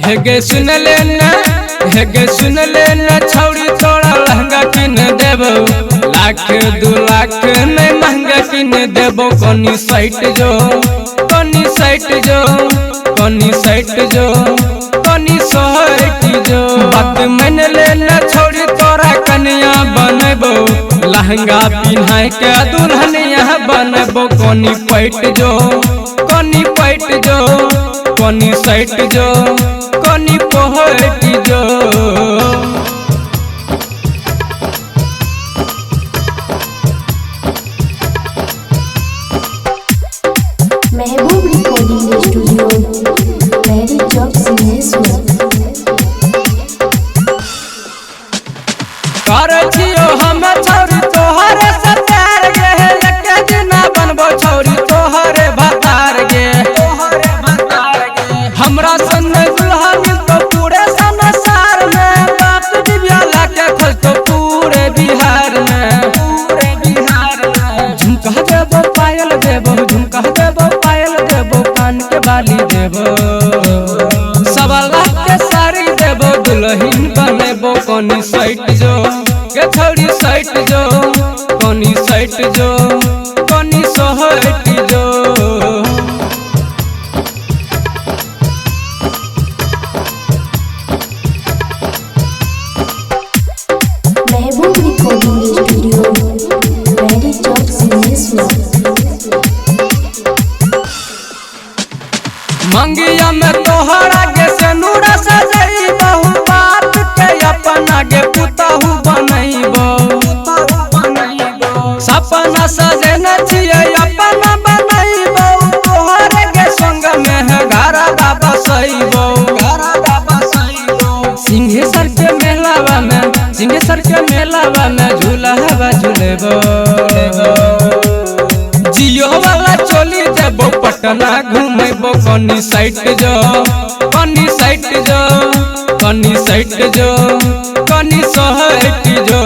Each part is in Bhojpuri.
हेगे सुन लेना छौड़ी तोड़ा लहंगा किन देबो, लाख 2 लाख में महंगा किन देबो। कनी साइट जो कनी साइट जो कनी साइट जो कनी साइट जो बात मन लेना छौड़ी तोरा कन्या बनबो, लहंगा पिन्हाय के दुल्हनिया बनबो। कनी पैट जो कनी पैट जो कनी साइट जो कनी पहट जो। महबूब रिकॉर्डिंग स्टूडियो मेरी चौक सिंहेश्वर। कर छियो हम छौरी तोहरे से प्यार गे, एके दिना बनबो छौरी तोहरे भतार गे। हमरा संग दुल्हा मिलतो पूरे संसार में, बाप दिव्या लाके खोजतो पूरे बिहार में। झुमका देबो पायल देबो, झुमका देबो पायल देबो, कान के बाली देबो, 1.25 लाख के साड़ी देबो, दुल्हन बनेबो। कनी साइट जो के छौरी साइट जो कनी साइट जो कनी साइट जो। महबूब रिकॉर्डिंग स्टूडियो मेरी चौक सिंहेश्वर। मंगिया में तोहरा के सेनुरा सजई बहु, बात के अपना के पुतहु बनैबो। सपना सजना छिए अपना बनैबो, तोहरे के संग में है घरवा बसैबो। सिंहेश्वर के मेलावा में सिंहेश्वर के मेलावा में झूलावा झूलेबो। जियो वाला चोली देबो, पटना घुमेबो। कनी साइट जो कनी साइट जो कनी साइट जो कनी साइट जो।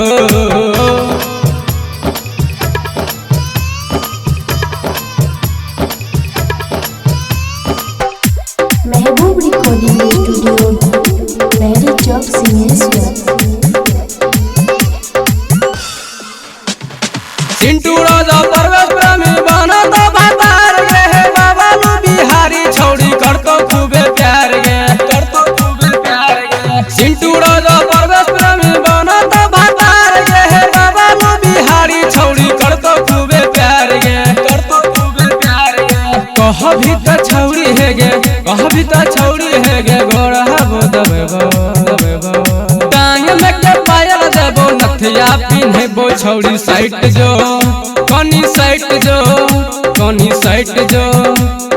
महबूब रिकॉर्डिंग स्टूडियो मेरी चौक सिंहेश्वर। सिंटू राजा परवेश प्रेमी बना तो भतार गे, बाबालू बिहारी छौड़ी करतो खूबे प्यार गे, करतो खूबे प्यार गे। सिंटू राजा परवेश प्रेमी बना तो भतार गे, बाबालू बिहारी छौड़ी करतो खूबे प्यार गे, करतो खूबे प्यार गे। कहभी त छौड़ी है गे, कहभी त छौड़ी है गे, घोड़ा हबो दबेबो टांग में के पायल देबो, नथिया पिन्हेबो। छौड़ी साइट जो कनी साइट जो कनी साइट जो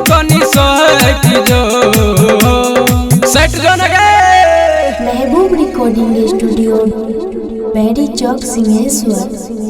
कनी साइट जो साइट जो न गे। महबूब रिकॉर्डिंग स्टूडियो मेरी चौक सिंहेश्वर।